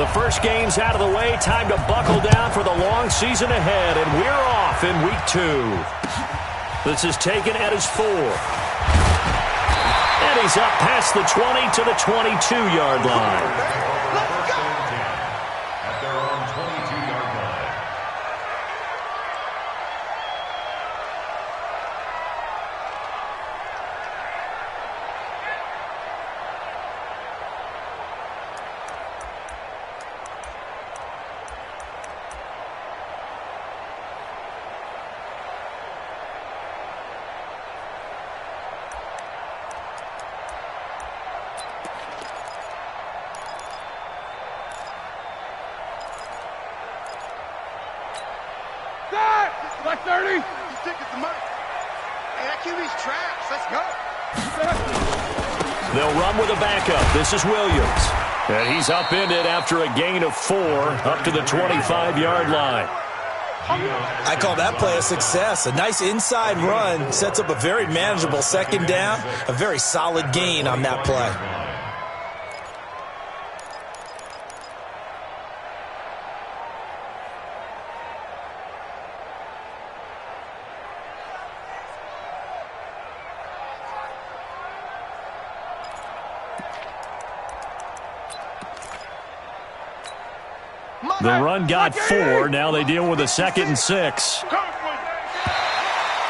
The first game's out of the way. Time to buckle down for the long season ahead, and we're off in week 2. This is taken at his 4. And he's up past the 20 to the 22-yard line. Black 30. You think it's the money. Hey, that QB's trash. Let's go. They'll run with a backup. This is Williams. And he's upended after a gain of 4 up to the 25-yard line. I call that play a success. A nice inside run sets up a very manageable second down. A very solid gain on that play. The run got 4. Now they deal with a 2nd and 6.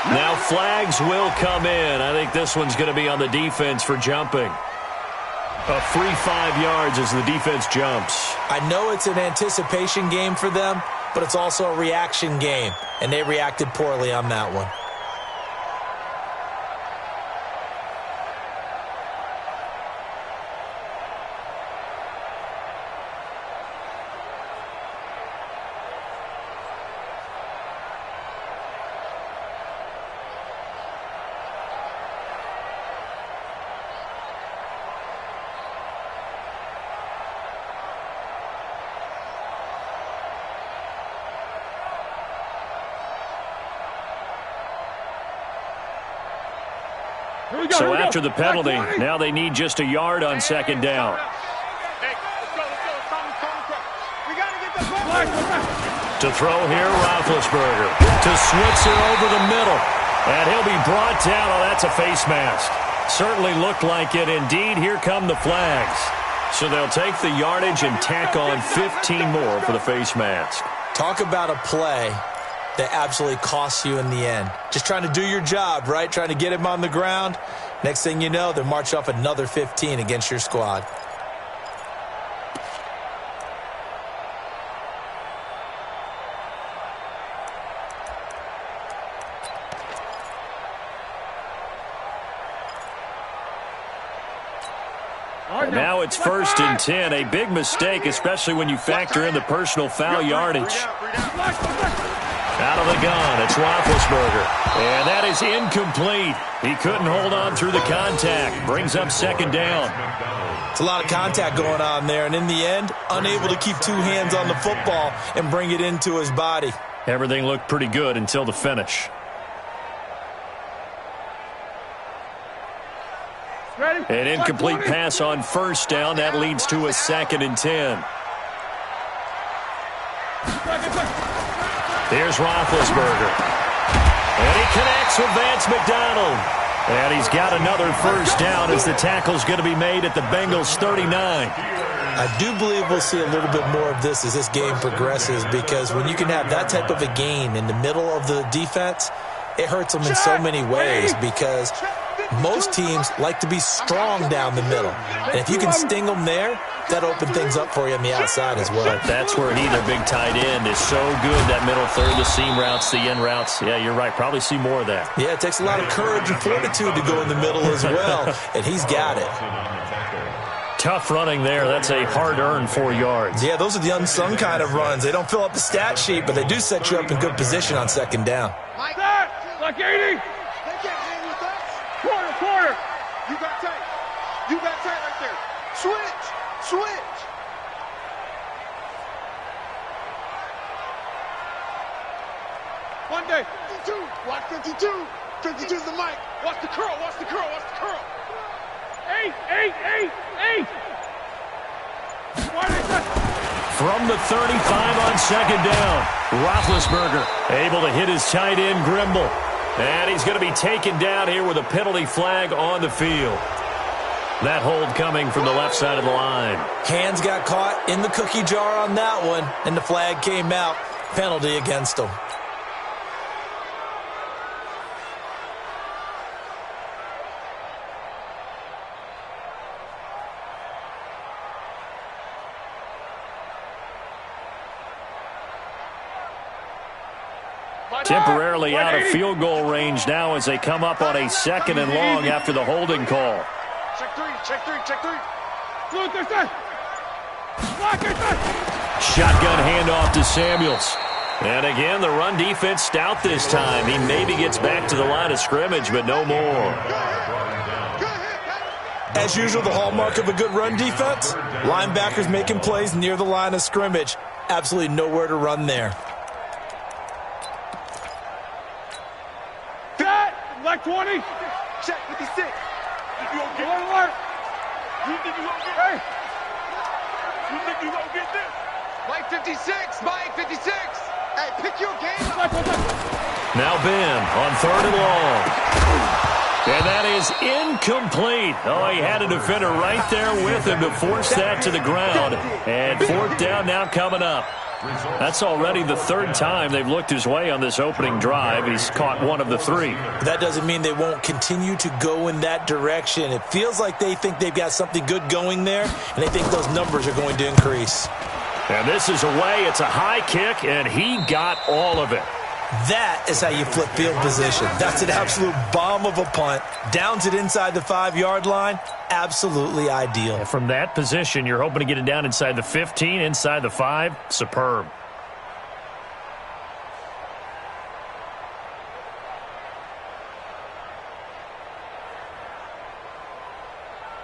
Now flags will come in. I think this one's going to be on the defense for jumping. A free 5 yards as the defense jumps. I know it's an anticipation game for them, but it's also a reaction game, and they reacted poorly on that one. So after the penalty, now they need just a yard on 2nd down. To throw here, Roethlisberger. To Switzer over the middle. And he'll be brought down. Oh, that's a face mask. Certainly looked like it. Indeed, here come the flags. So they'll take the yardage and tack on 15 more for the face mask. Talk about a play that absolutely costs you in the end. Just trying to do your job, right? Trying to get him on the ground. Next thing you know, they're marching off another 15 against your squad. Now it's 1st and 10. A big mistake, especially when you factor in the personal foul yardage. Out of the gun, it's Roethlisberger. And that is incomplete. He couldn't hold on through the contact. Brings up 2nd down. It's a lot of contact going on there, and in the end, unable to keep 2 hands on the football and bring it into his body. Everything looked pretty good until the finish. An incomplete pass on 1st down. That leads to a 2nd and 10. Here's Roethlisberger. And he connects with Vance McDonald. And he's got another 1st down as the tackle's going to be made at the Bengals 39. I do believe we'll see a little bit more of this as this game progresses, because when you can have that type of a gain in the middle of the defense, it hurts them in so many ways, because most teams like to be strong down the middle. And if you can sting them there, that opens things up for you on the outside as well. But that's where their big tight end is so good, that middle third, the seam routes, the in routes. Yeah, you're right. Probably see more of that. Yeah, it takes a lot of courage and fortitude to go in the middle as well, and he's got it. Tough running there. That's a hard-earned 4 yards. Yeah, those are the unsung kind of runs. They don't fill up the stat sheet, but they do set you up in good position on 2nd down. Like 80. Quarter. You got tight. You got tight right there. Switch. One day. 52. Watch 52. 52's the mic. Watch the curl. 8. Why they from the 35 on second down. Roethlisberger able to hit his tight end, Grimble. And he's going to be taken down here with a penalty flag on the field. That hold coming from the left side of the line. Hands got caught in the cookie jar on that one, and the flag came out. Penalty against him. Temporarily out of field goal range now as they come up on a second and long after the holding call. Check three, check three, check three. Shotgun handoff to Samuels. And again, the run defense stout this time. He maybe gets back to the line of scrimmage, but no more. As usual, the hallmark of a good run defense, linebackers making plays near the line of scrimmage. Absolutely nowhere to run there. Like 20. Check 56. You okay? Alert. You think you gonna get hey? You think you gonna get this? Mike 56. Mike 56. Hey, pick your game up. Now Ben on third and long. And that is incomplete. Oh, he had a defender right there with him to force that to the ground. And fourth down now coming up. That's already the third time they've looked his way on this opening drive. He's caught one of the three. That doesn't mean they won't continue to go in that direction. It feels like they think they've got something good going there, and they think those numbers are going to increase. And this is away. It's a high kick, and he got all of it. That is how you flip field position. That's an absolute bomb of a punt. Downs it inside the 5-yard line. Absolutely ideal. And from that position, you're hoping to get it down inside the 15, inside the 5. Superb.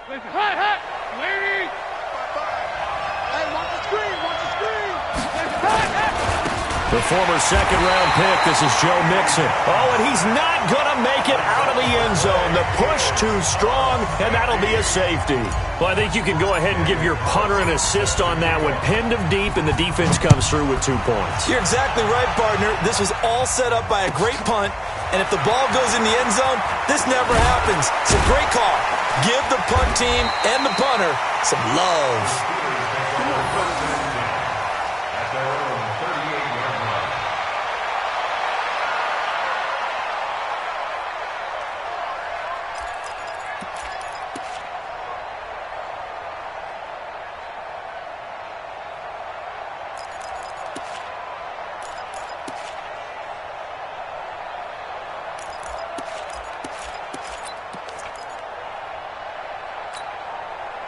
Hot, hot. Lady. Hey, watch the screen, watch the screen. Hot, hot. The former second-round pick, this is Joe Mixon. Oh, and he's not going to make it out of the end zone. The push too strong, and that'll be a safety. Well, I think you can go ahead and give your punter an assist on that one. Pinned him deep, and the defense comes through with 2 points. You're exactly right, partner. This was all set up by a great punt, and if the ball goes in the end zone, this never happens. So great call. Give the punt team and the punter some love.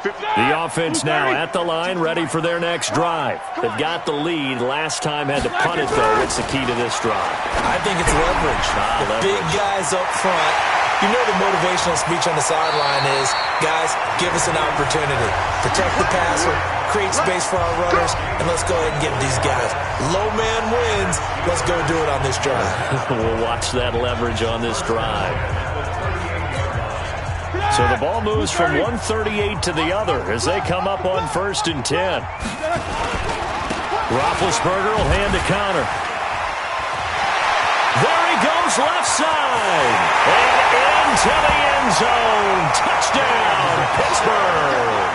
The offense now at the line, ready for their next drive. They've got the lead. Last time had to punt it, though. What's the key to this drive? I think it's leverage. The big guys up front. You know the motivational speech on the sideline is, guys, give us an opportunity. Protect the passer, create space for our runners, and let's go ahead and get these guys. Low man wins. Let's go do it on this drive. We'll watch that leverage on this drive. So the ball moves from 138 to the other as they come up on 1st and 10. Roethlisberger will hand to Connor. There he goes left side. And into the end zone. Touchdown, Pittsburgh.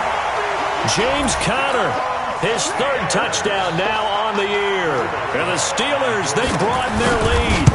James Conner, his 3rd touchdown now on the year. And the Steelers, they broaden their lead.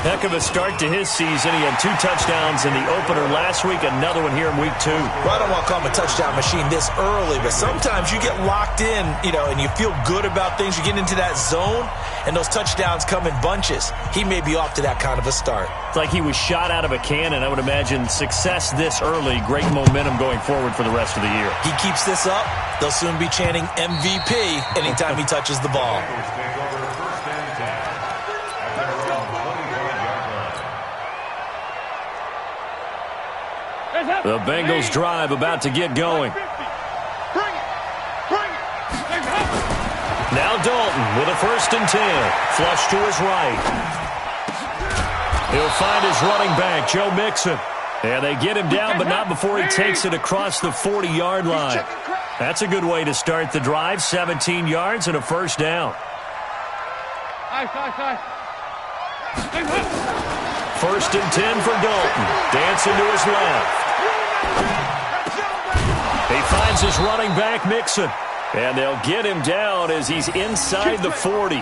Heck of a start to his season. He had 2 touchdowns in the opener last week, another one here in week 2. Well, I don't want to call him a touchdown machine this early, but sometimes you get locked in, and you feel good about things. You get into that zone, and those touchdowns come in bunches. He may be off to that kind of a start. It's like he was shot out of a cannon. I would imagine success this early, great momentum going forward for the rest of the year. He keeps this up, they'll soon be chanting MVP anytime he touches the ball. The Bengals drive about to get going. Now Dalton with a 1st and 10. Flush to his right. He'll find his running back, Joe Mixon. And they get him down, but not before he takes it across the 40-yard line. That's a good way to start the drive. 17 yards and a first down. First and 10 for Dalton. Dancing to his left. He finds his running back, Mixon. And they'll get him down as he's inside the 40.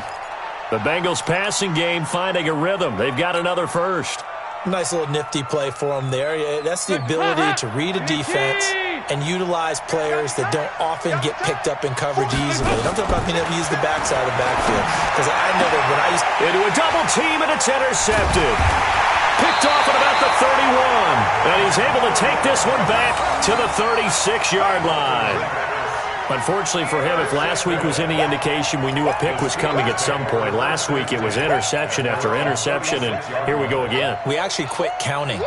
The Bengals passing game finding a rhythm. They've got another first. Nice little nifty play for him there. That's the ability to read a defense and utilize players that don't often get picked up in coverage easily. And I'm talking about being able to use the backside of the backfield. Because I know that when I used to... Into a double team, and it's intercepted. Picked off at about the 31. And he's able to take this one back to the 36-yard line. Unfortunately for him, if last week was any indication, we knew a pick was coming at some point. Last week it was interception after interception, and here we go again. We actually quit counting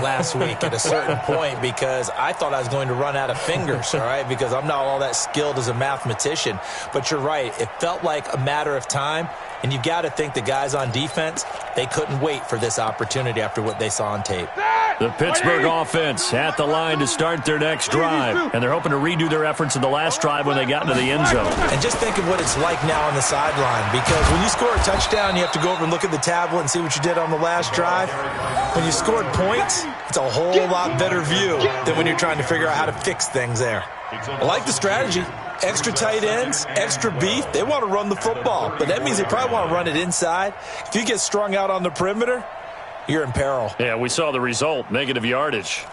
last week at a certain point because I thought I was going to run out of fingers, all right, because I'm not all that skilled as a mathematician. But you're right. It felt like a matter of time, and you've got to think the guys on defense, they couldn't wait for this opportunity after what they saw on tape. The Pittsburgh offense at the line to start their next drive, and they're hoping to redo their efforts in the last drive when they got into the end zone. And just think of what it's like now on the sideline, because when you score a touchdown, you have to go over and look at the tablet and see what you did on the last drive. When you scored points, it's a whole lot better view than when you're trying to figure out how to fix things there. I like the strategy. Extra tight ends, extra beef, they want to run the football, but that means they probably want to run it inside. If you get strung out on the perimeter, you're in peril. Yeah, we saw the result, negative yardage.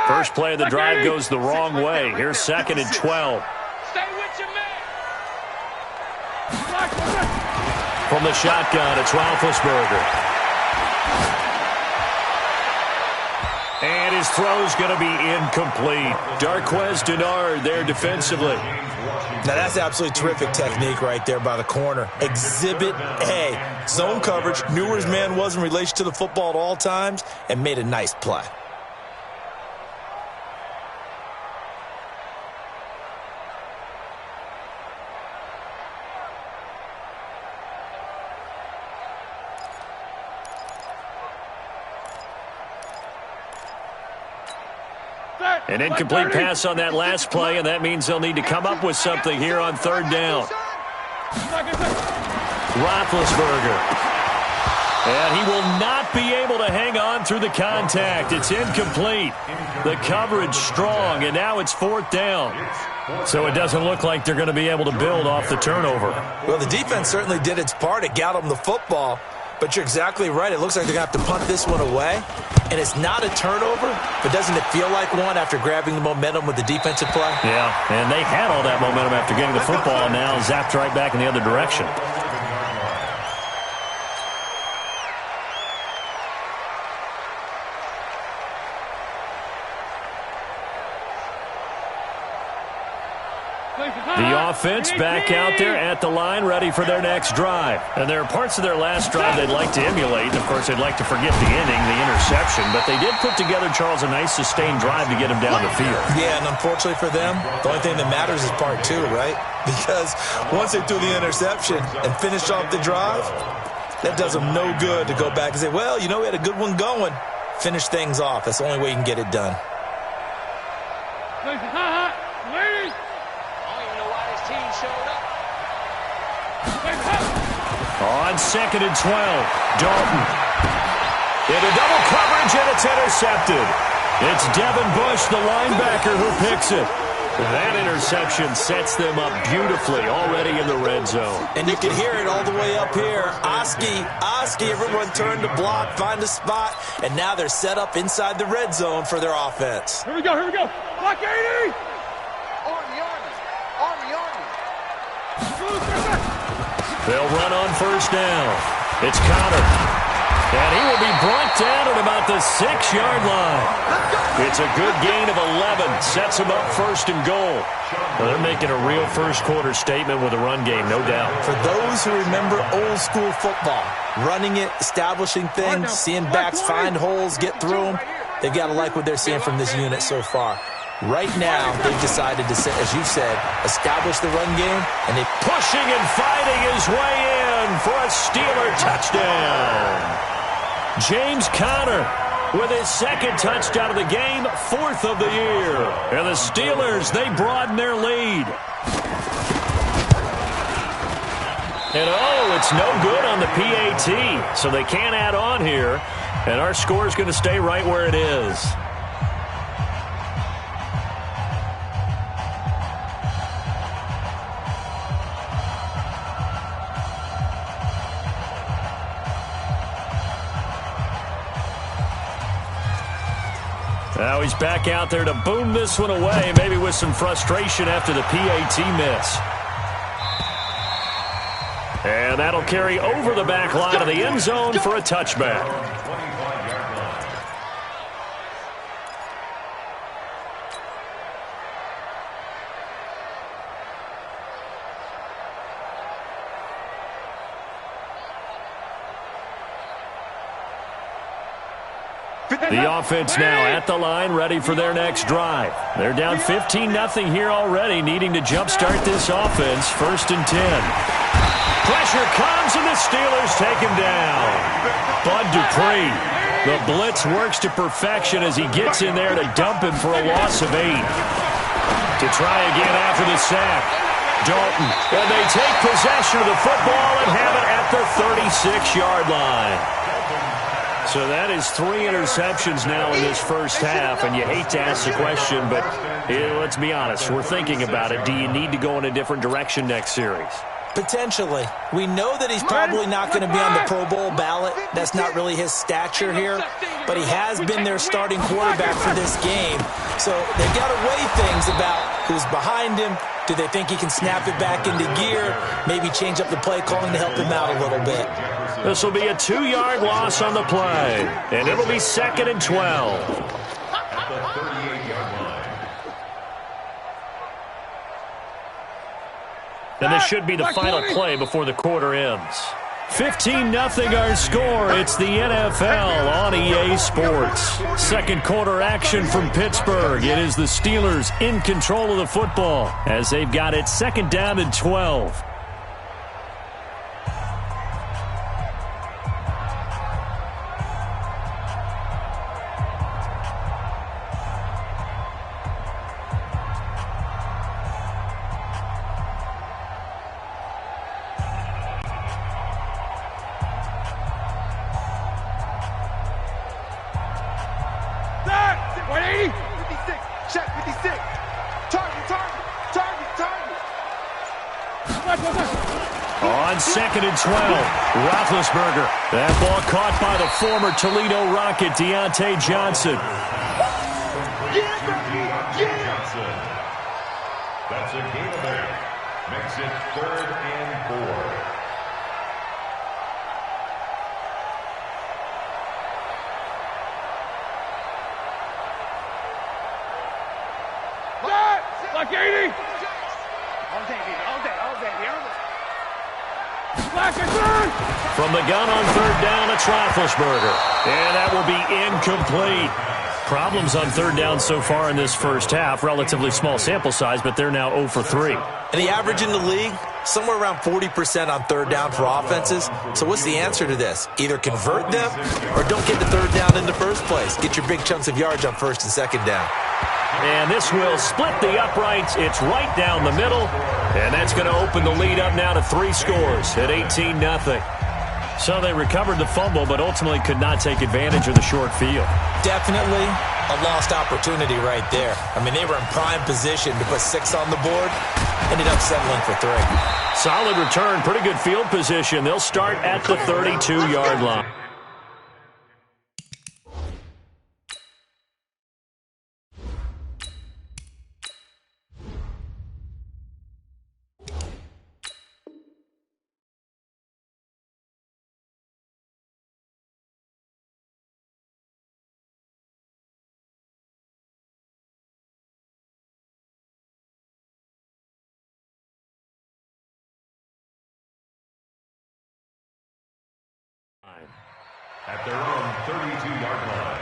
First play of the drive goes the wrong way. Here's 2nd and 12. Stay with your man. From the shotgun, it's Roethlisberger. And his throw's going to be incomplete. Darqueze Dennard there defensively. Now, that's absolutely terrific technique right there by the corner. Exhibit A. Zone coverage, knew where his man was in relation to the football at all times, and made a nice play. An incomplete pass on that last play, and that means they'll need to come up with something here on 3rd down. Roethlisberger. And he will not be able to hang on through the contact. It's incomplete. The coverage strong, and now it's 4th down. So it doesn't look like they're going to be able to build off the turnover. Well, the defense certainly did its part. It got them the football. But you're exactly right. It looks like they're going to have to punt this one away. And it's not a turnover, but doesn't it feel like one after grabbing the momentum with the defensive play? Yeah, and they had all that momentum after getting the football, and now zapped right back in the other direction. The offense back out there at the line, ready for their next drive. And there are parts of their last drive they'd like to emulate. And, of course, they'd like to forget the inning, the interception. But they did put together, Charles, a nice sustained drive to get him down the field. Yeah, and unfortunately for them, the only thing that matters is part 2, right? Because once they threw the interception and finished off the drive, that does them no good to go back and say, well, you know, we had a good one going. Finish things off. That's the only way you can get it done. On 2nd and 12, Dalton. Into double coverage, and it's intercepted. It's Devin Bush, the linebacker, who picks it. That interception sets them up beautifully already in the red zone. And you can hear it all the way up here. Oski, everyone turned to block, find a spot, and now they're set up inside the red zone for their offense. Here we go. Block 80. They'll run on 1st down. It's Connor. And he will be brought down at about the 6-yard line. It's a good gain of 11. Sets him up 1st and goal. Well, they're making a real first-quarter statement with a run game, no doubt. For those who remember old-school football, running it, establishing things, seeing backs find holes, get through them, they've got to like what they're seeing from this unit so far. Right now, they've decided to, as you said, establish the run game, and they pushing and fighting his way in for a Steeler touchdown. James Conner with his second touchdown of the game, 4th of the year. And the Steelers, they broaden their lead. And it's no good on the PAT, so they can't add on here. And our score is going to stay right where it is. Now he's back out there to boom this one away, maybe with some frustration after the PAT miss. And that'll carry over the back line of the end zone for a touchback. The offense now at the line, ready for their next drive. They're down 15-0 here already, needing to jumpstart this offense. 1st and 10. Pressure comes, and the Steelers take him down. Bud Dupree. The blitz works to perfection as he gets in there to dump him for a loss of 8. To try again after the sack. Dalton. And they take possession of the football and have it at the 36-yard line. So that is 3 interceptions now in this first half, and you hate to ask the question, but let's be honest. We're thinking about it. Do you need to go in a different direction next series? Potentially. We know that he's probably not going to be on the Pro Bowl ballot. That's not really his stature here, but he has been their starting quarterback for this game. So they've got to weigh things about who's behind him. Do they think he can snap it back into gear? Maybe change up the play calling to help him out a little bit. This will be a 2-yard loss on the play, and it'll be 2nd and 12. At the 38-yard line. And this should be the final play before the quarter ends. 15-0 our score. It's the NFL on EA Sports. Second quarter action from Pittsburgh. It is the Steelers in control of the football as they've got it 2nd down and 12. On 2nd and 12, Roethlisberger. That ball caught by the former Toledo Rocket, Deontay Johnson. That's a gain of 8. Makes it 3rd and 4. Like 80. From the gun on 3rd down, it's Roethlisberger. And that will be incomplete. Problems on 3rd down so far in this first half. Relatively small sample size, but they're now 0 for 3. And the average in the league, somewhere around 40% on 3rd down for offenses. So what's the answer to this? Either convert them or don't get to 3rd down in the first place. Get your big chunks of yards on 1st and 2nd down. And this will split the uprights. It's right down the middle. And that's going to open the lead up now to 3 scores at 18-0. So they recovered the fumble, but ultimately could not take advantage of the short field. Definitely a lost opportunity right there. I mean, they were in prime position to put 6 on the board. Ended up settling for 3. Solid return, pretty good field position. They'll start at the 32-yard line. At their own 32-yard line.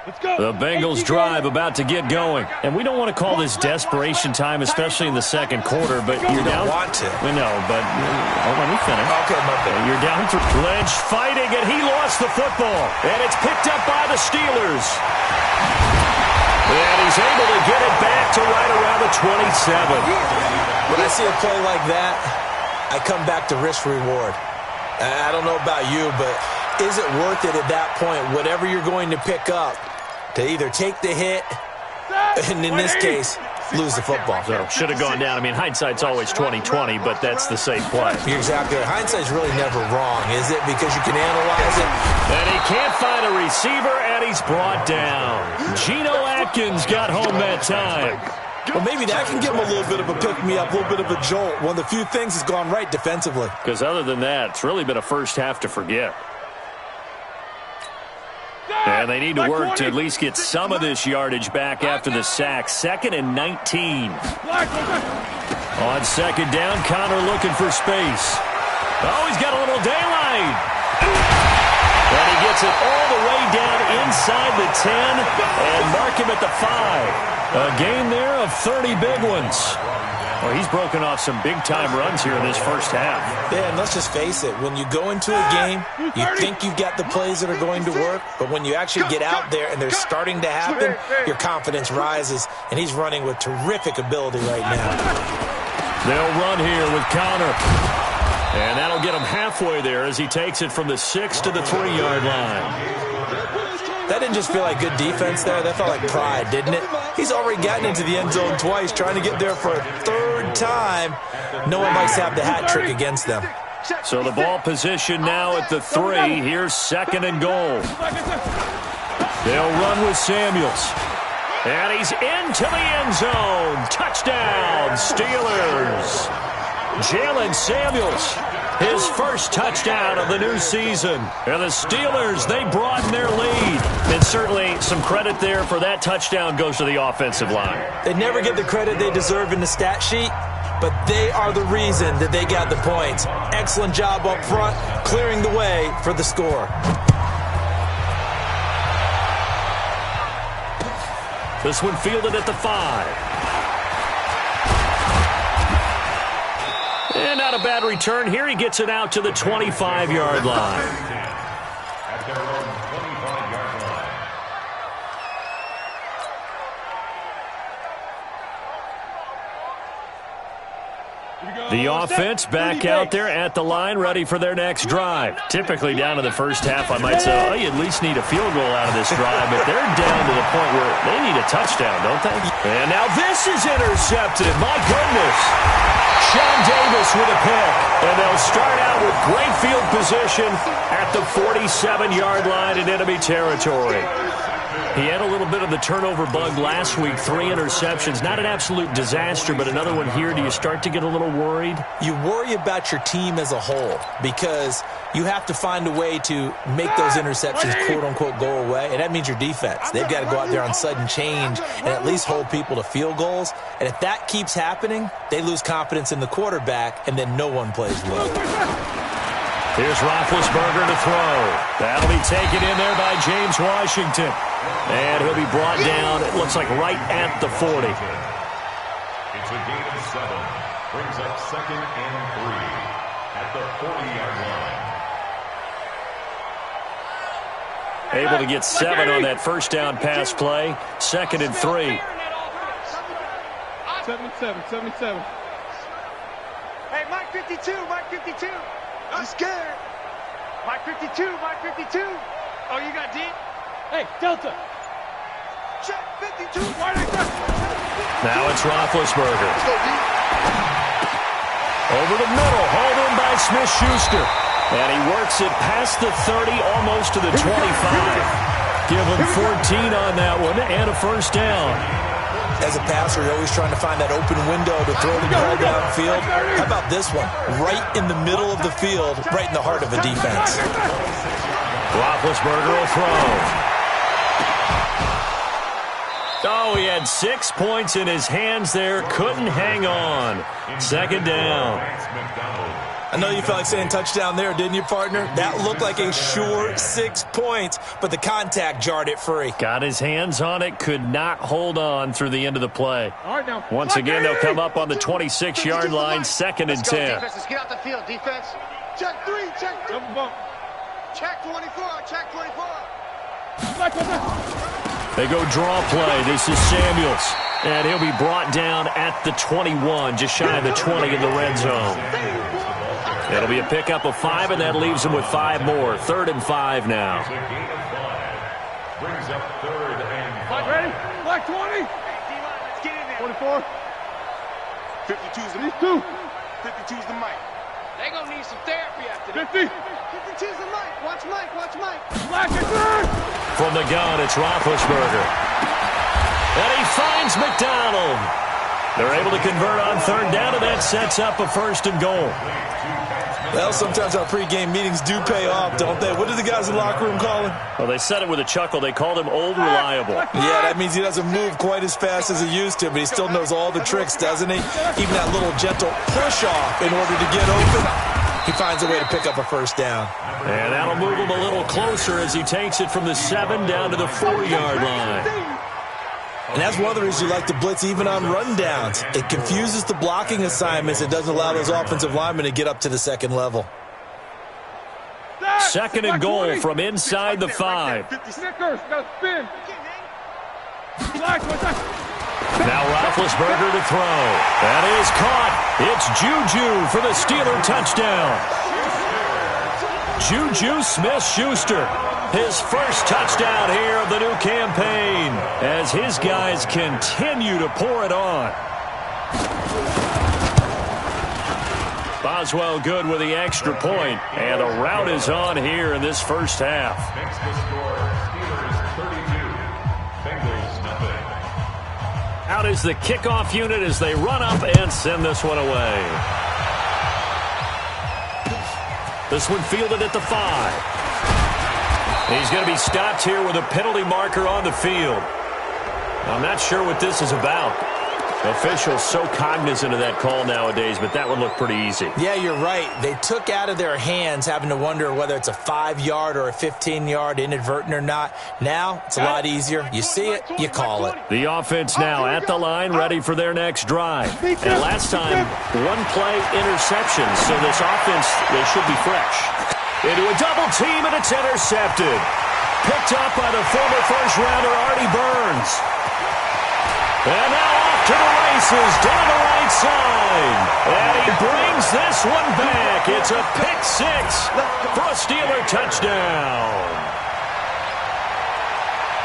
The Bengals drive about to get going. And we don't want to call this desperation time, especially in the second quarter, but you're down. You don't want to. We know, but let me finish. Okay, my bad. You're down to Lynch fighting, and he lost the football. And it's picked up by the Steelers. And he's able to get it back to right around the 27. When I see a play like that, I come back to risk-reward. I don't know about you, but is it worth it at that point, whatever you're going to pick up, to either take the hit, and in this case, lose the football? So should have gone down. I mean, hindsight's always 20/20, but that's the safe play. You're exactly right. Hindsight's really never wrong, is it? Because you can analyze it. And he can't find a receiver, and he's brought down. Geno Atkins got home that time. Well, maybe that can give him a little bit of a pick-me-up, a little bit of a jolt. One of the few things that's gone right defensively. Because other than that, it's really been a first half to forget. And they need to work to at least get some of this yardage back after the sack. 2nd and 19. On second down, Connor looking for space. Oh, he's got a little daylight. And he gets it all the way down inside the 10 and mark him at the 5. A gain there of 30 big ones. Well, he's broken off some big-time runs here in this first half. Yeah, and let's just face it. When you go into a game, you think you've got the plays that are going to work, but when you actually get out there and they're starting to happen, your confidence rises, and he's running with terrific ability right now. They'll run here with Connor. And that'll get him halfway there as he takes it from the 6 to the 3-yard line. That didn't just feel like good defense there. That felt like pride, didn't it? He's already gotten into the end zone twice, trying to get there for a 3rd time. No one likes to have the hat trick against them. So the ball position now at the 3. Here's 2nd and goal. They'll run with Samuels. And he's into the end zone. Touchdown, Steelers. Jalen Samuels, his first touchdown of the new season. And the Steelers, they broaden their lead. And certainly some credit there for that touchdown goes to the offensive line. They never get the credit they deserve in the stat sheet, but they are the reason that they got the points. Excellent job up front, clearing the way for the score. This one fielded at the 5. And not a bad return here. He gets it out to the 25-yard line. At their own 25-yard line. The offense back out there at the line, ready for their next drive. Typically down to the first half, I might say, oh, you at least need a field goal out of this drive, but they're down to the point where they need a touchdown, don't they? And now this is intercepted. My goodness. Sean Davis with a pick. And they'll start out with great field position at the 47-yard line in enemy territory. He had a little bit of the turnover bug last week, 3 interceptions. Not an absolute disaster, but another one here. Do you start to get a little worried? You worry about your team as a whole because you have to find a way to make those interceptions, quote-unquote, go away, and that means your defense. They've got to go out there on sudden change and at least hold people to field goals. And if that keeps happening, they lose confidence in the quarterback, and then no one plays well. Here's Roethlisberger to throw. That'll be taken in there by James Washington. And he'll be brought down, it looks like, right at the 40. It's a gain of 7. Brings up 2nd and 3 at the 40-yard line. Able to get 7 on that first down pass play. 2nd and 3. 77. Hey, Mike 52, Mike 52. I'm scared. Mike 52, Mike 52. Oh, you got deep? Hey, Delta. Check 52. Now it's Roethlisberger. Over the middle, hauled in by Smith-Schuster. And he works it past the 30, almost to the 25. Give him 14 on that one and a first down. As a passer, you're always trying to find that open window to throw the ball downfield. How about this one? Right in the middle of the field, right in the heart of a defense. Roethlisberger will throw. Oh, he had 6 points in his hands there. Couldn't hang on. 2nd down. I know you felt like saying touchdown there, didn't you, partner? That looked like a sure 6 points, but the contact jarred it free. Got his hands on it, could not hold on through the end of the play. All right, now. Once again, they'll come up on the 26-yard line, 2nd and 10. Defense, let's get out the field, defense. Check 3, check 3. Double bump. Check 24, check 24. They go draw play. This is Samuels. And he'll be brought down at the 21, just shy of the 20 in the red zone. It'll be a pickup of 5, and that leaves them with 5 more. 3rd and 5 now. It's a gain of 5. Brings up 3rd and 5. Ready? Black 20. Let's get in there. 24. 52's the These two. 52's the mic. They gonna need some therapy after this. 50. 52's the mic. Watch Mike, watch Mike. Black is good. From the gun, it's Roethlisberger. And he finds McDonald. They're able to convert on 3rd down, and that sets up a 1st and goal. Well, sometimes our pregame meetings do pay off, don't they? What did the guys in the locker room call him? Well, they said it with a chuckle. They called him Old Reliable. Yeah, that means he doesn't move quite as fast as he used to, but he still knows all the tricks, doesn't he? Even that little gentle push-off in order to get open. He finds a way to pick up a 1st down. And that'll move him a little closer as he takes it from the 7 down to the 4-yard line. And that's one of the reasons you like to blitz even on rundowns. It confuses the blocking assignments. It doesn't allow those offensive linemen to get up to the 2nd level. 2nd and goal from inside the 5. Snickers, got spin. Now Roethlisberger to throw. That is caught. It's Juju for the Steeler touchdown. Juju Smith-Schuster, his first touchdown here of the new campaign, as his guys continue to pour it on. Boswell good with the extra point, and the rout is on here in this first half. Makes the score Steelers 32, Bengals nothing. Out is the kickoff unit as they run up and send this one away. This one fielded at the 5. He's going to be stopped here with a penalty marker on the field. I'm not sure what this is about. Officials so cognizant of that call nowadays, but that would look pretty easy. Yeah, you're right. They took out of their hands having to wonder whether it's a 5-yard or a 15-yard inadvertent or not. Now, it's a lot easier. You see it, you call it. The offense now at the line, ready for their next drive. And last time, 1-play interception, so this offense, they should be fresh. Into a double team, and it's intercepted. Picked up by the former first-rounder, Artie Burns. And now off to the races, down the right side. And he brings this one back. It's a pick 6 for a Steeler touchdown.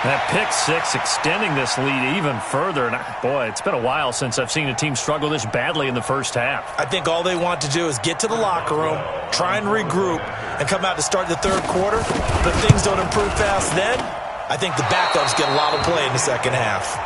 That pick 6 extending this lead even further. And boy, it's been a while since I've seen a team struggle this badly in the first half. I think all they want to do is get to the locker room, try and regroup, and come out to start the 3rd quarter. But if things don't improve fast then, I think the backups get a lot of play in the 2nd half.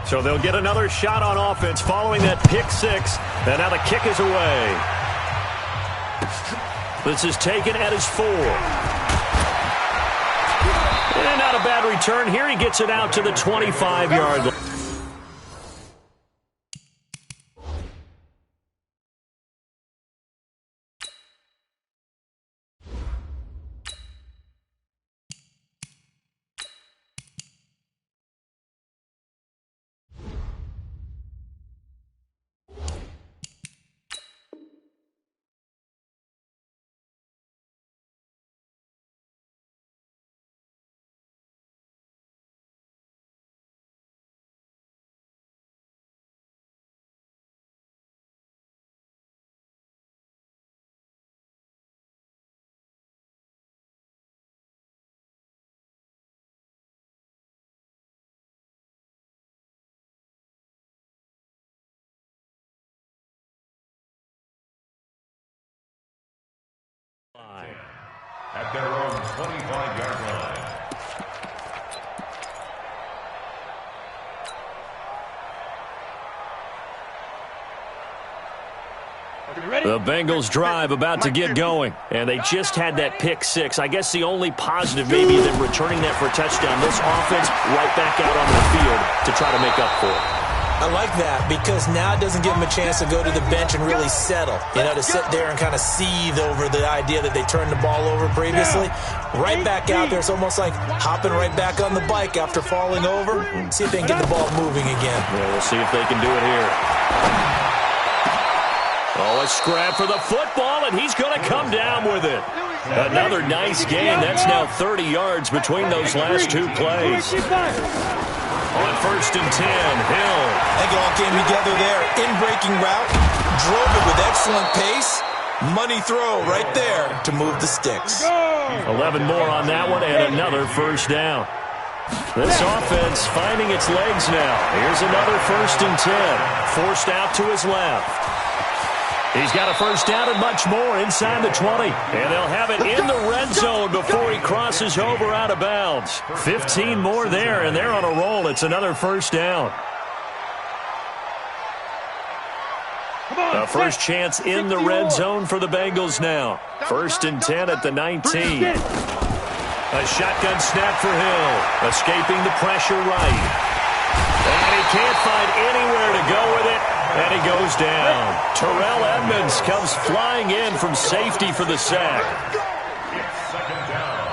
So they'll get another shot on offense following that pick 6. And now the kick is away. This is taken at his 4. And not a bad return here. He gets it out to the 25-yard line. At their own 25-yard line. The Bengals drive about to get going, and they just had that pick six. I guess the only positive maybe them returning that for a touchdown. This offense right back out on the field to try to make up for it. I like that because now it doesn't give them a chance to go to the bench and really settle, to sit there and kind of seethe over the idea that they turned the ball over previously. Right back out there, it's almost like hopping right back on the bike after falling over. See if they can get the ball moving again. Yeah, we'll see if they can do it here. Oh, a scrap for the football, and he's going to come down with it. Another nice gain. That's now 30 yards between those last two plays. On 1st and 10, Hill. I think it all came together there. In-breaking route, drove it with excellent pace. Money throw right there to move the sticks. 11 more on that one, and another first down. This offense finding its legs now. Here's another 1st and 10. Forced out to his left. He's got a first down and much more inside the 20. And they'll have it in the red zone before he crosses over out of bounds. 15 more there, and they're on a roll. It's another first down. A first chance in the red zone for the Bengals now. 1st and 10 at the 19. A shotgun snap for Hill. Escaping the pressure right. And he can't find anywhere to go with it. And he goes down. Terrell Edmonds comes flying in from safety for the sack. It's 2nd down.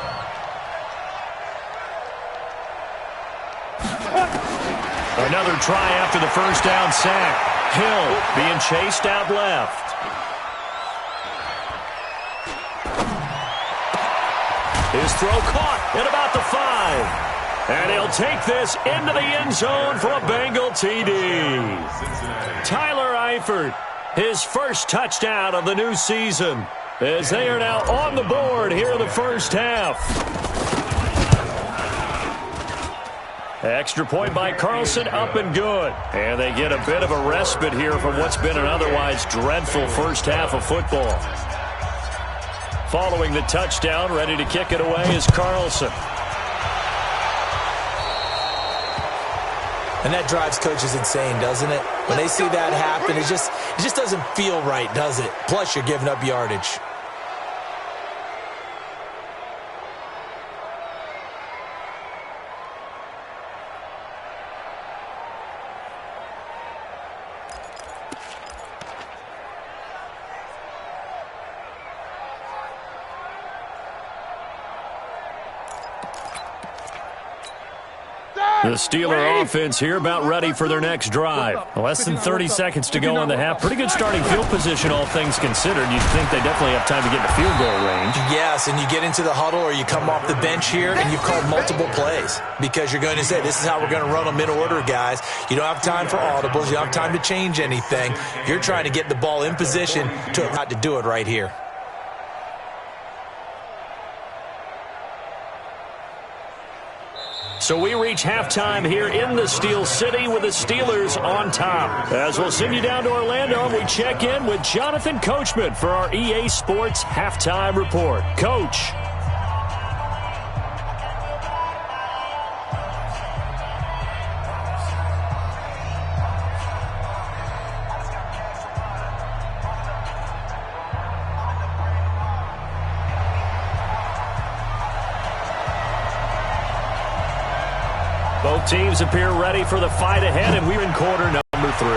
Another try after the first down sack. Hill being chased out left. His throw caught at about the 5. And he'll take this into the end zone for a Bengal TD. Tyler Eifert, his first touchdown of the new season, as they are now on the board here in the first half. Extra point by Carlson, up and good. And they get a bit of a respite here from what's been an otherwise dreadful first half of football. Following the touchdown, ready to kick it away is Carlson. And that drives coaches insane, doesn't it? When they see that happen, it just doesn't feel right, does it? Plus, you're giving up yardage. The Steeler offense here about ready for their next drive. Less than 30 seconds to go in the half. Pretty good starting field position, all things considered. You'd think they definitely have time to get in the field goal range. Yes, and you get into the huddle or you come off the bench here and you've called multiple plays because you're going to say, this is how we're going to run them in order, guys. You don't have time for audibles. You don't have time to change anything. You're trying to get the ball in position to do it right here. So we reach halftime here in the Steel City with the Steelers on top. As we'll send you down to Orlando, we check in with Jonathan Coachman for our EA Sports Halftime Report. Coach. Both teams appear ready for the fight ahead, and we're in quarter number 3.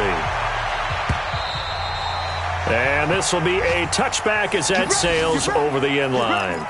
And this will be a touchback as that sails over the end line.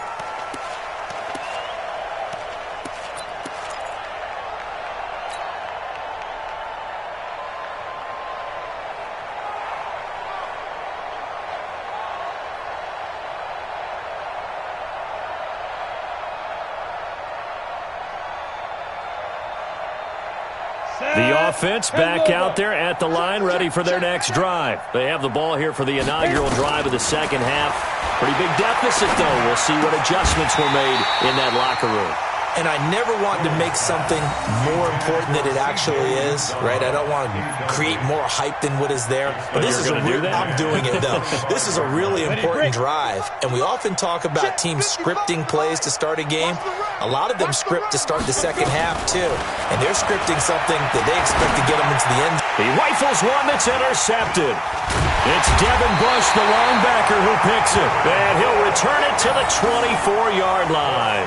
The offense back out there at the line, ready for their next drive. They have the ball here for the inaugural drive of the second half. Pretty big deficit, though. We'll see what adjustments were made in that locker room. and I never want to make something more important than it actually is, right? I don't want to create more hype than what is there. But this is I'm doing it, though. This is a really important drive, and we often talk about teams scripting plays to start a game. A lot of them script to start the second half, too, and they're scripting something that they expect to get them into the end. He rifles one that's intercepted. It's Devin Bush, the linebacker, who picks it, and he'll return it to the 24-yard line.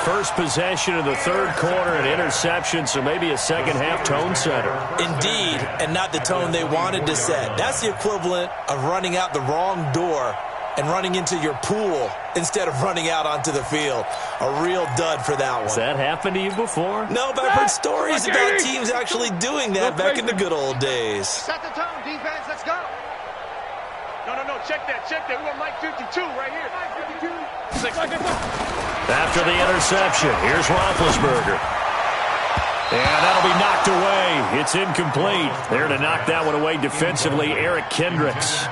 First possession of the third quarter, an interception, so maybe a second-half tone setter. Indeed, and not the tone they wanted to set. That's the equivalent of running out the wrong door and running into your pool instead of running out onto the field. A real dud for that one. Has that happened to you before? No, but I've heard stories about teams actually doing that back in the good old days. Set the tone, defense. Let's go. No. Check that. We want Mike 52 right here. Mike 52. After the interception, here's Roethlisberger. And that'll be knocked away. It's incomplete. There to knock that one away defensively, Eric Kendricks.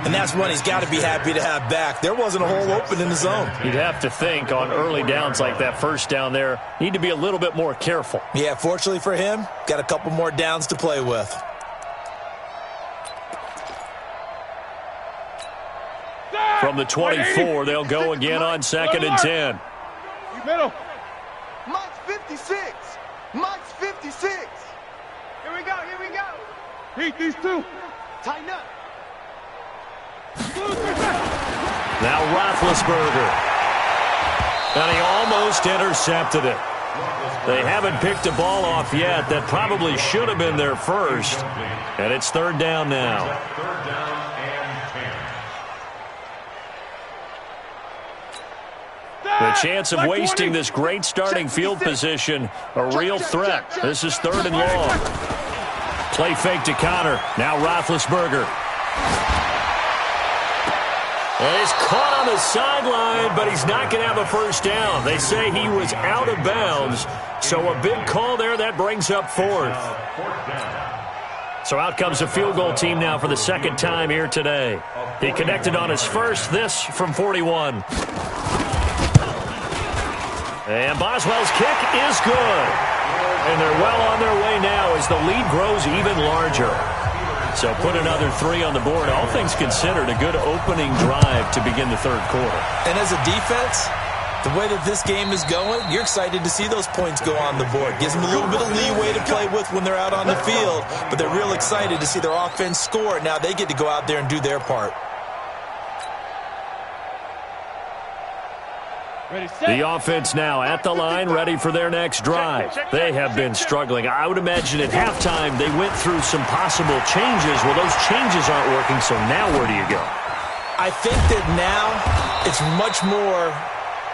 And that's one he's got to be happy to have back. There wasn't a hole open in the zone. You'd have to think on early downs like that first down there, need to be a little bit more careful. Yeah, fortunately for him, got a couple more downs to play with. From the 24, they'll go again on 2nd and 10. Middle. Mike's 56. Mike's 56. Here we go. Beat these two. Tighten up. Now Roethlisberger. And he almost intercepted it. They haven't picked a ball off yet. That probably should have been their first. And it's 3rd down now. 3rd down and 10. The chance of wasting this great starting field position, a real threat. This is 3rd and long. Play fake to Connor. Now Roethlisberger. And he's caught on the sideline, but he's not going to have a first down. They say he was out of bounds, so a big call there. That brings up 4th. So out comes the field goal team now for the 2nd time here today. He connected on his first, this from 41. And Boswell's kick is good. And they're well on their way now as the lead grows even larger. So put another 3 on the board. All things considered, a good opening drive to begin the 3rd quarter. And as a defense, the way that this game is going, you're excited to see those points go on the board. Gives them a little bit of leeway to play with when they're out on the field, but they're real excited to see their offense score. Now they get to go out there and do their part. The offense now at the line, ready for their next drive. They have been struggling. I would imagine at halftime they went through some possible changes. Well, those changes aren't working, so now where do you go? I think that now it's much more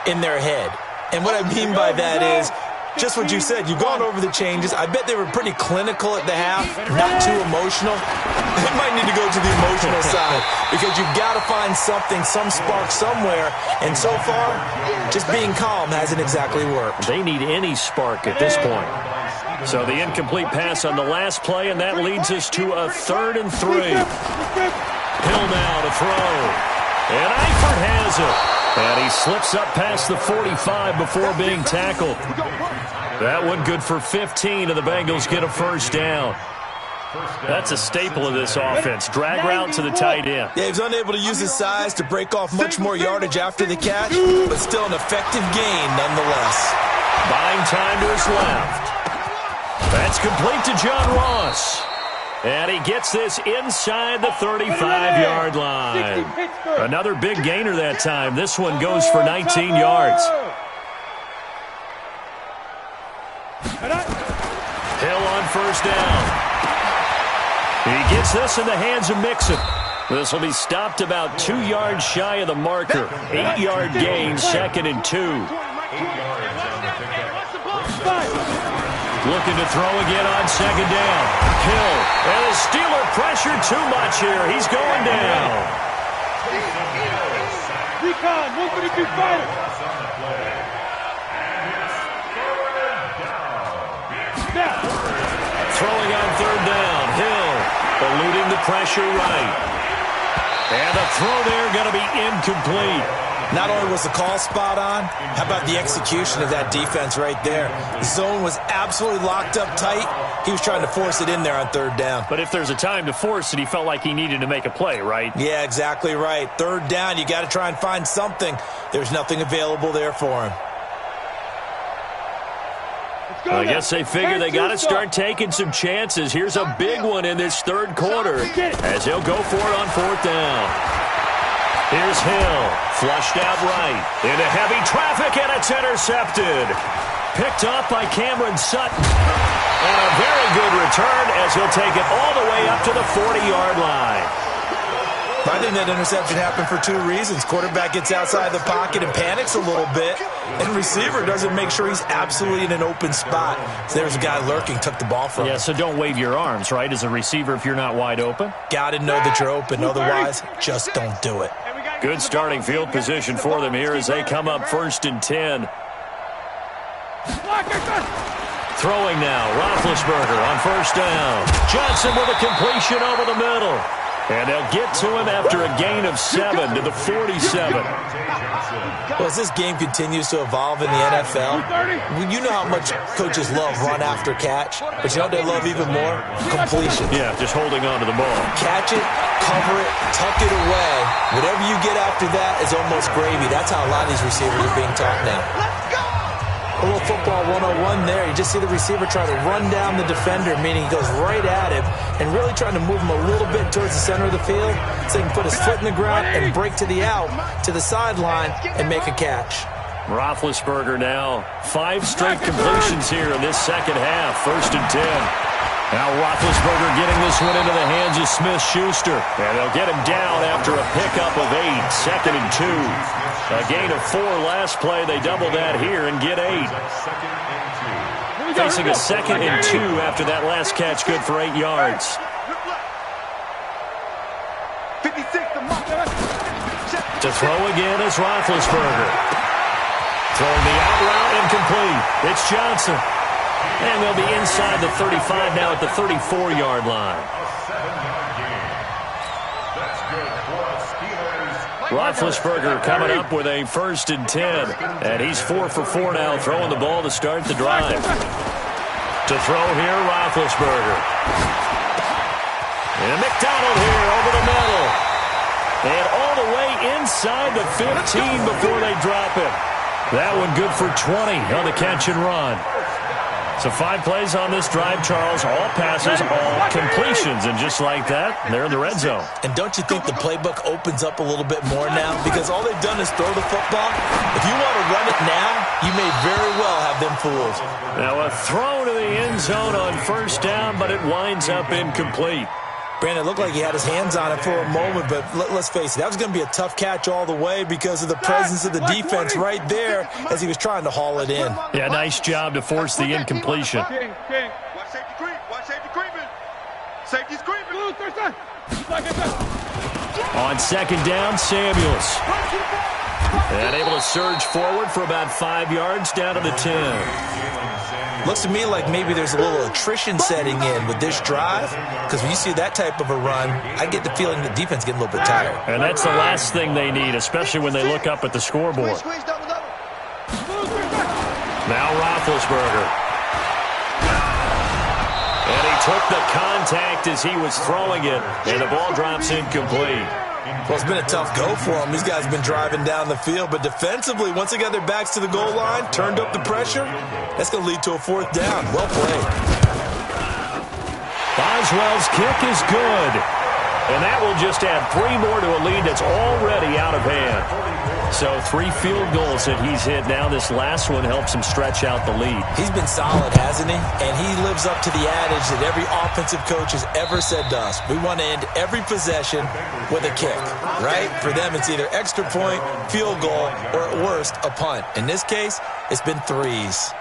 in their head. And what I mean by that is just what you said. You've gone over the changes. I bet they were pretty clinical at the half, not too emotional. They might need to go to the emotional side because you've got to find something, some spark somewhere. And so far, just being calm hasn't exactly worked. They need any spark at this point. So the incomplete pass on the last play, and that leads us to a 3rd and 3. Hill now to throw. And Eifert has it. And he slips up past the 45 before being tackled. That one good for 15, and the Bengals get a first down. That's a staple of this offense. Drag route to the tight end. Yeah, he was unable to use his size to break off much more yardage after the catch, but still an effective gain nonetheless. Buying time to his left. That's complete to John Ross. And he gets this inside the 35-yard line. Another big gainer that time. This one goes for 19 yards. Hill on first down. He gets this in the hands of Mixon. This will be stopped about 2 yards shy of the marker. 8-yard gain, 2nd and 2. Looking to throw again on 2nd down. Hill. And the Steeler pressure too much here. He's going down. Recon, 132 fighter. Throwing on 3rd down. Hill eluding the pressure right. And the throw there going to be incomplete. Not only was the call spot on, how about the execution of that defense right there? The zone was absolutely locked up tight. He was trying to force it in there on third down. But if there's a time to force it, he felt like he needed to make a play, right? Yeah, exactly right. Third down, you got to try and find something. There's nothing available there for him. I guess they figure they got to start taking some chances. Here's a big one in this third quarter as he'll go for it on fourth down. Here's Hill, flushed out right, into heavy traffic, and it's intercepted. Picked up by Cameron Sutton. And a very good return as he'll take it all the way up to the 40-yard line. I think that interception happened for two reasons. Quarterback gets outside the pocket and panics a little bit, and receiver doesn't make sure he's absolutely in an open spot. So there's a guy lurking, took the ball from him. Yeah, so don't wave your arms, right, as a receiver if you're not wide open? Got to know that you're open. Otherwise, just don't do it. Good starting field position for them here as they come up 1st and 10. Throwing now, Roethlisberger on 1st down. Johnson with a completion over the middle. And they'll get to him after a gain of 7 to the 47. Well, as this game continues to evolve in the NFL, you know how much coaches love run after catch, but you know what they love even more? Completion. Yeah, just holding on to the ball. Catch it, cover it, tuck it away. Whatever you get after that is almost gravy. That's how a lot of these receivers are being taught now. A little football 101 there. You just see the receiver try to run down the defender, meaning he goes right at him and really trying to move him a little bit towards the center of the field so he can put his foot in the ground and break to the out, to the sideline, and make a catch. Roethlisberger now 5 straight completions here in this second half. 1st and 10. Now Roethlisberger getting this one into the hands of Smith-Schuster. And they'll get him down after a pickup of 8. 2nd and 2. A gain of 4 last play. They double that here and get 8. Facing a 2nd and 2 after that last catch, good for 8 yards. 56 to throw again is Roethlisberger. Throwing the out route incomplete. It's Johnson. And they'll be inside the 35 now at the 34-yard line. Roethlisberger coming up with a 1st and 10. And he's 4 for 4 now, throwing the ball to start the drive. To throw here, Roethlisberger. And McDonald here over the middle. And all the way inside the 15 before they drop him. That one good for 20 on the catch and run. So 5 plays on this drive, Charles. All passes, all completions. And just like that, they're in the red zone. And don't you think the playbook opens up a little bit more now? Because all they've done is throw the football. If you want to run it now, you may very well have them fooled. Now a throw to the end zone on 1st down, but it winds up incomplete. Brandon, it looked like he had his hands on it for a moment, but let's face it, that was going to be a tough catch all the way because of the presence of the defense right there as he was trying to haul it in. Yeah, nice job to force the incompletion. Watch safety creep. Watch safety creeping. Safety's creeping. On 2nd down, Samuels. And able to surge forward for about 5 yards down to the 10. Looks to me like maybe there's a little attrition setting in with this drive, because when you see that type of a run, I get the feeling the defense getting a little bit tired. And that's the last thing they need, especially when they look up at the scoreboard. Now Roethlisberger. And he took the contact as he was throwing it, and the ball drops incomplete. Well, it's been a tough go for them. These guys have been driving down the field, but defensively, once they got their backs to the goal line, turned up the pressure, that's going to lead to a 4th down. Well played. Boswell's kick is good. And that will just add 3 more to a lead that's already out of hand. So 3 field goals that he's hit now. This last one helps him stretch out the lead. He's been solid, hasn't he? And he lives up to the adage that every offensive coach has ever said to us. We want to end every possession with a kick, right? For them, it's either extra point, field goal, or at worst, a punt. In this case, it's been 3s.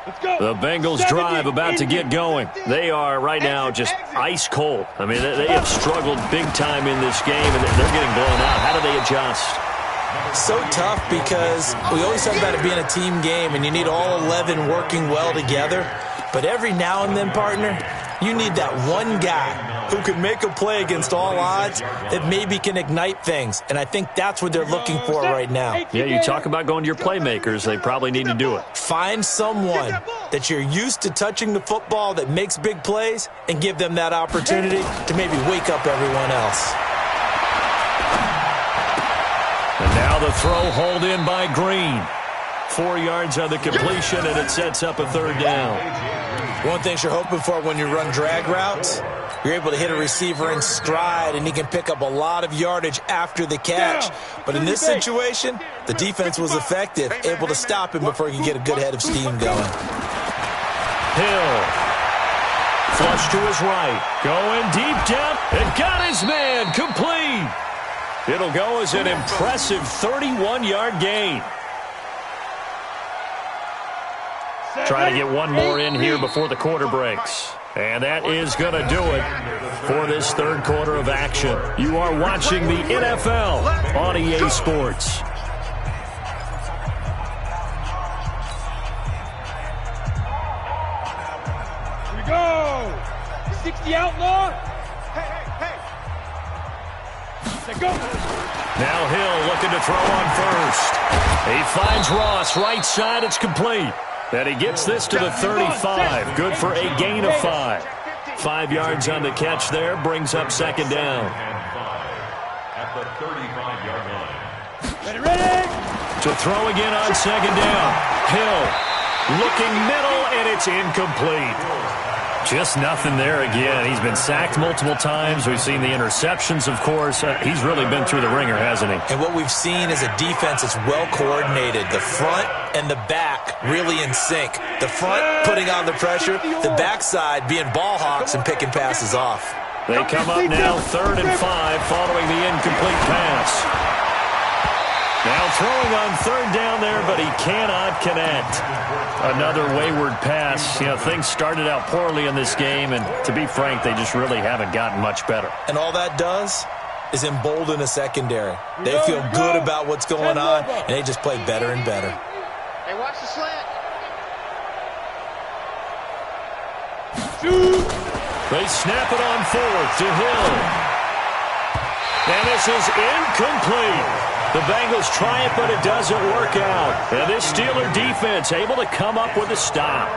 The Bengals drive about to get going. They are right now just ice cold. I mean, they have struggled big time in this game, and they're getting blown out. How do they adjust? So tough because we always talk about it being a team game, and you need all 11 working well together. But every now and then, partner, you need that one guy who can make a play against all odds that maybe can ignite things. And I think that's what they're looking for right now. Yeah, you talk about going to your playmakers. They probably need to do it. Find someone that you're used to touching the football that makes big plays and give them that opportunity to maybe wake up everyone else. And now the throw hauled in by Green. 4 yards on the completion, and it sets up a third down. One thing you're hoping for when you run drag routes, you're able to hit a receiver in stride, and he can pick up a lot of yardage after the catch. But in this situation, the defense was effective, able to stop him before he could get a good head of steam going. Hill. Flush to his right. Going deep down, and got his man complete. It'll go as an impressive 31-yard gain. Trying to get one more in here before the quarter breaks. And that is going to do it for this third quarter of action. You are watching the NFL on EA Sports. Here we go. 60 outlaw. Hey. Let's go. Now Hill looking to throw on first. He finds Ross right side. It's complete. And he gets this to the 35. Good for a gain of 5. 5 yards on the catch there. Brings up second down. At the 35-yard line. Ready. To throw again on second down. Hill looking middle, and it's incomplete. Just nothing there again. He's been sacked multiple times. We've seen the interceptions, of course. He's really been through the ringer, hasn't he? And what we've seen is a defense that's well coordinated. The front and the back really in sync. The front putting on the pressure, the backside being ball hawks and picking passes off. They come up now 3rd and 5 following the incomplete pass. Now throwing on third down there, but he cannot connect. Another wayward pass. You know, things started out poorly in this game, and to be frank, they just really haven't gotten much better. And all that does is embolden a secondary. They feel good about what's going on, and they just play better and better. Hey, watch the slant. They snap it on 4th to Hill. And this is incomplete. The Bengals try it, but it doesn't work out. And this Steeler defense able to come up with a stop.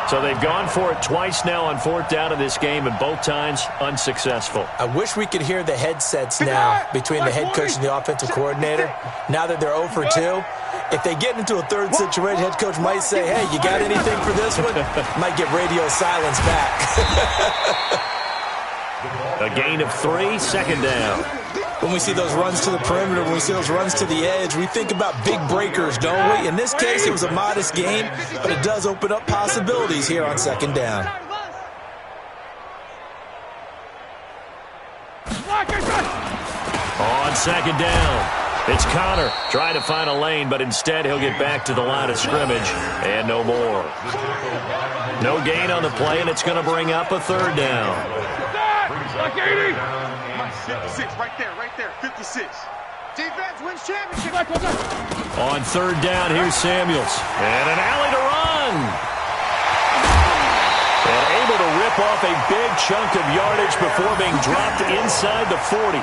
So they've gone for it twice now on 4th down in this game, and both times unsuccessful. I wish we could hear the headsets now between the head coach and the offensive coordinator. Now that they're 0 for 2, if they get into a third situation, head coach might say, hey, you got anything for this one? Might get radio silence back. A gain of 3, second down. When we see those runs to the perimeter, when we see those runs to the edge, we think about big breakers, don't we? In this case, it was a modest gain, but it does open up possibilities here on second down. On second down, it's Connor trying to find a lane, but instead he'll get back to the line of scrimmage and no more. No gain on the play, and it's going to bring up a third down. Like 80. 56, right there, 56. Defense wins championship. On third down, here's Samuels. And an alley to run. And able to rip off a big chunk of yardage before being dropped inside the 40.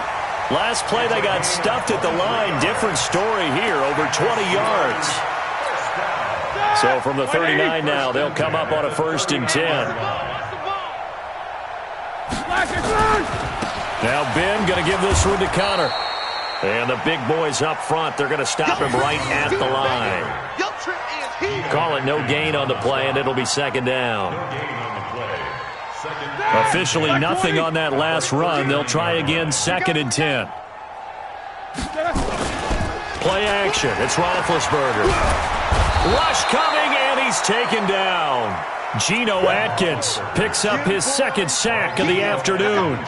Last play, they got stuffed at the line. Different story here, over 20 yards. So from the 39 now, they'll come up on a 1st and 10. Now Ben going to give this one to Connor. And the big boys up front, they're going to stop him right at the line. Call it no gain on the play, and it'll be second down. Officially nothing on that last run. They'll try again, 2nd and 10. Play action. It's Roethlisberger. Rush coming, and he's taken down. Geno Atkins picks up his second sack of the afternoon.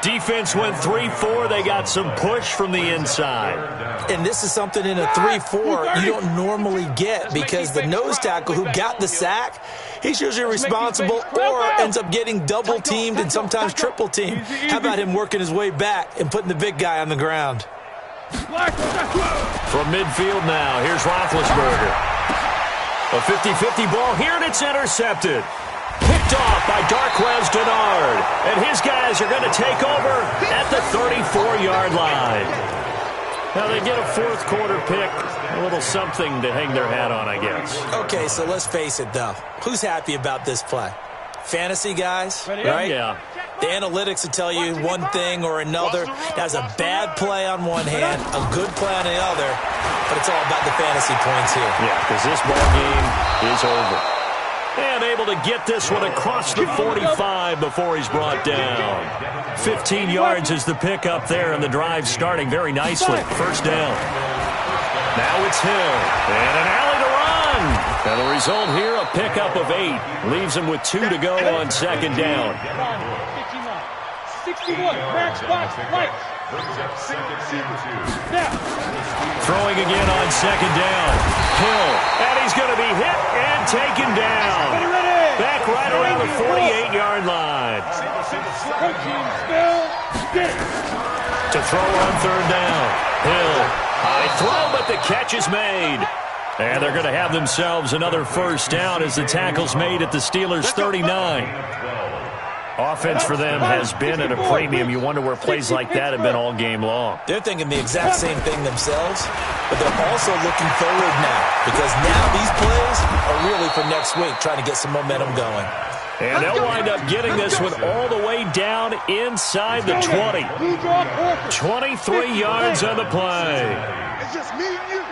Defense went 3-4. They got some push from the inside. And this is something in a 3-4 you don't normally get because the nose tackle who got the sack, he's usually responsible or ends up getting double-teamed and sometimes triple-teamed. How about him working his way back and putting the big guy on the ground? From midfield now, here's Roethlisberger. A 50-50 ball here, and it's intercepted. Picked off by Darqueze Dennard. And his guys are going to take over at the 34-yard line. Now they get a fourth quarter pick. A little something to hang their hat on, I guess. Okay, so let's face it, though. Who's happy about this play? Fantasy guys, right? Yeah. The analytics will tell you one thing or another. That's a bad play on one hand, a good play on the other, but it's all about the fantasy points here. Yeah, because this ball game is over. And able to get this one across the 45 before he's brought down. 15 yards is the pickup there, and the drive starting very nicely. First down. Now it's Hill, and an alley to run. And the result here, a pickup of 8. Leaves him with 2 to go on second down. 61, max box, right. Throwing again on second down. Hill, and he's going to be hit and taken down. Back right around the 48-yard line. To throw on third down. Hill, high throw, but the catch is made. And they're going to have themselves another first down as the tackle's made at the Steelers' 39. Offense for them has been at a premium. You wonder where plays like that have been all game long. They're thinking the exact same thing themselves, but they're also looking forward now because now these plays are really for next week, trying to get some momentum going. And they'll wind up getting this one all the way down inside the 20. 23 yards on the play. It's just me and you.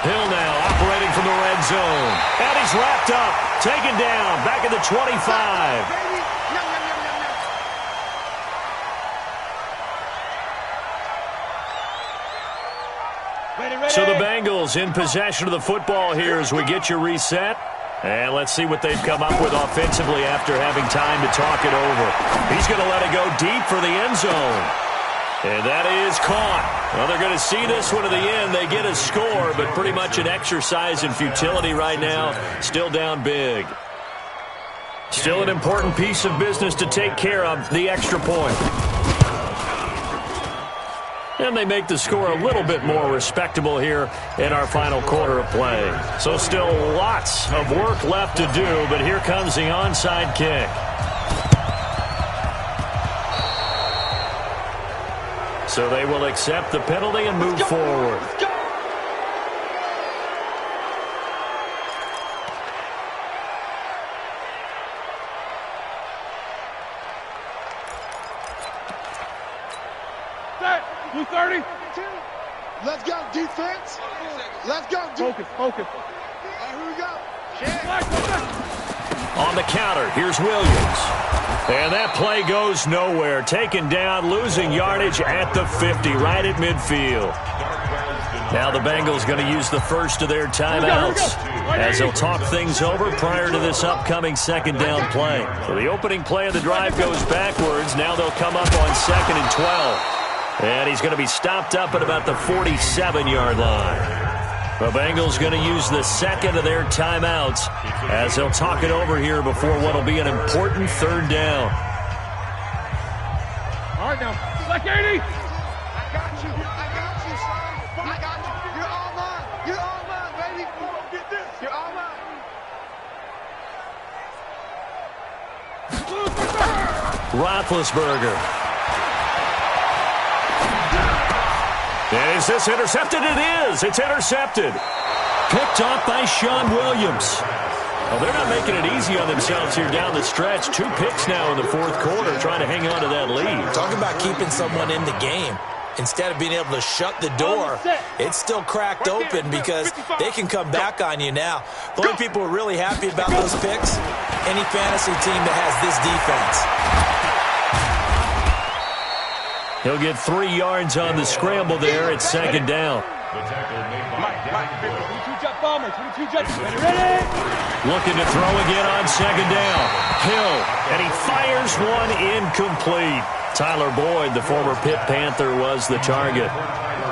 Hill now operating from the red zone. And he's wrapped up, taken down, back at the 25. So the Bengals in possession of the football here as we get you reset. And let's see what they've come up with offensively after having time to talk it over. He's going to let it go deep for the end zone. And that is caught. Well, they're going to see this one to the end. They get a score, but pretty much an exercise in futility right now. Still down big. Still an important piece of business to take care of, the extra point. And they make the score a little bit more respectable here in our final quarter of play. So still lots of work left to do, but here comes the onside kick. So they will accept the penalty and move forward. Blue 30. Let's go, defense. Let's go, defense. Focus. All right, here we go. On the counter, here's Williams. And that play goes nowhere. Taken down, losing yardage at the 50, right at midfield. Now the Bengals going to use the first of their timeouts as they'll talk things over prior to this upcoming second down play. So the opening play of the drive goes backwards. Now they'll come up on 2nd and 12. And he's going to be stopped up at about the 47-yard line. The Bengals going to use the second of their timeouts as they'll talk it over here before what will be an important third down. All right, now. Like 80. I got you, son. I got you. You're all mine. You're all mine, baby. You gonna get this. You're all mine. Roethlisberger. And is this intercepted? It is. It's intercepted. Picked off by Sean Williams. Well, they're not making it easy on themselves here down the stretch. 2 picks now in the fourth quarter trying to hang on to that lead. Talking about keeping someone in the game. Instead of being able to shut the door, it's still cracked open because they can come back on you now. The only people who are really happy about those picks, any fantasy team that has this defense. He'll get 3 yards on the scramble there at second down. The tackle made by Mike, Devin Bush. 22 jet bomber, 22 jet. Ready? Looking to throw again on second down. Hill, and he fires one incomplete. Tyler Boyd, the former Pitt Panther, was the target.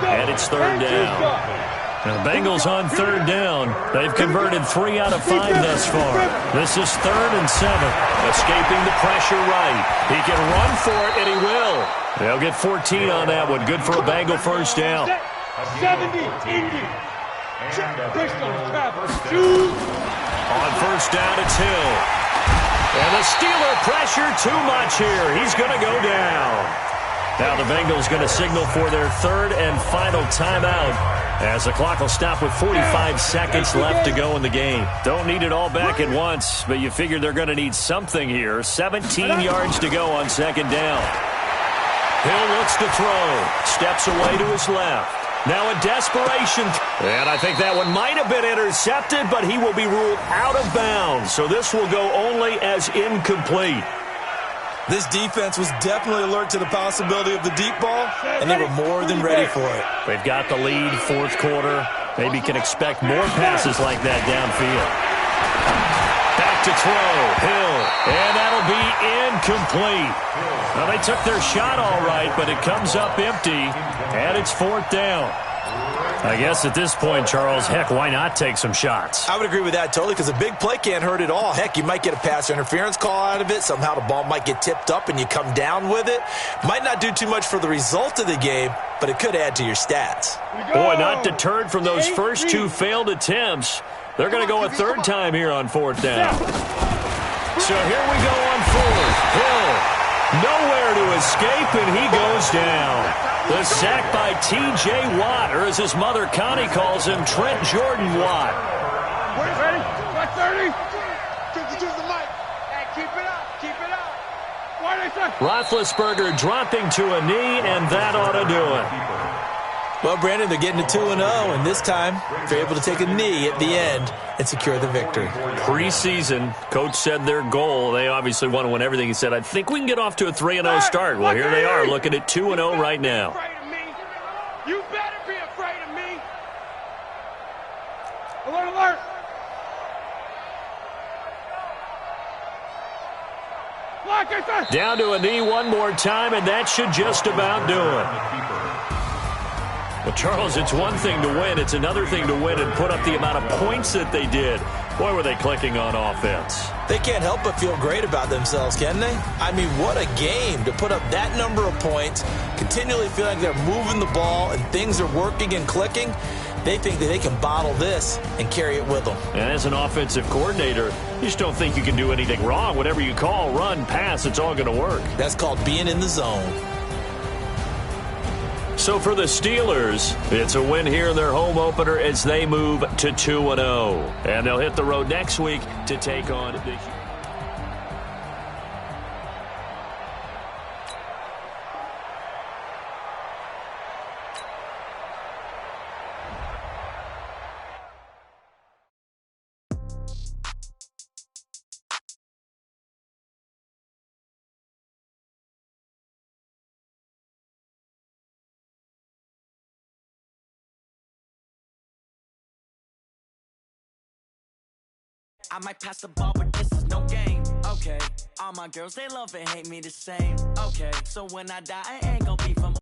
And it's third down. Now, the Bengals on third down. They've converted 3 out of 5 thus far. This is 3rd and 7. Escaping the pressure right. He can run for it, and he will. They'll get 14 on that one. Good for a Bengal first down. 70, Indy. Bristol, Travis, shoot. On first down, it's Hill. And the Steeler pressure too much here. He's going to go down. Now the Bengals going to signal for their 3rd and final timeout as the clock will stop with 45 seconds left to go in the game. Don't need it all back at once, but you figure they're going to need something here. 17 yards to go on second down. Hill looks to throw. Steps away to his left. Now a desperation. And I think that one might have been intercepted, but he will be ruled out of bounds. So this will go only as incomplete. This defense was definitely alert to the possibility of the deep ball, and they were more than ready for it. They've got the lead, 4th quarter. Maybe can expect more passes like that downfield. Back to throw, Hill, and that'll be incomplete. Now, they took their shot all right, but it comes up empty, and it's 4th down. I guess at this point, Charles, heck, why not take some shots? I would agree with that totally, because a big play can't hurt at all. Heck, you might get a pass interference call out of it. Somehow the ball might get tipped up and you come down with it. Might not do too much for the result of the game, but it could add to your stats. Boy, not deterred from those first 2 failed attempts. They're going to go a 3rd time here on 4th down. So here we go on 4th. Hill. Nowhere to escape, and he goes down. The sack by T.J. Watt, or as his mother Connie calls him, Trent Jordan Watt. Ready? 30. Use the mic. Hey, keep it up. Keep it up. Why they say? Roethlisberger dropping to a knee, and that ought to do it. Well, Brandon, they're getting to 2-0, and this time they're able to take a knee at the end and secure the victory. Preseason, coach said their goal, they obviously want to win everything. He said, I think we can get off to a 3-0 start. Well, here they are looking at 2-0 right now. You better be afraid of me. Alert, alert. Down to a knee one more time, and that should just about do it. Well, Charles, it's one thing to win. It's another thing to win and put up the amount of points that they did. Boy, were they clicking on offense. They can't help but feel great about themselves, can they? I mean, what a game to put up that number of points, continually feel like they're moving the ball and things are working and clicking. They think that they can bottle this and carry it with them. And as an offensive coordinator, you just don't think you can do anything wrong. Whatever you call, run, pass, it's all going to work. That's called being in the zone. So for the Steelers, it's a win here in their home opener as they move to 2-0. And they'll hit the road next week to take on the... I might pass the ball, but this is no game. Okay, all my girls, they love and hate me the same. Okay, so when I die, I ain't gonna be from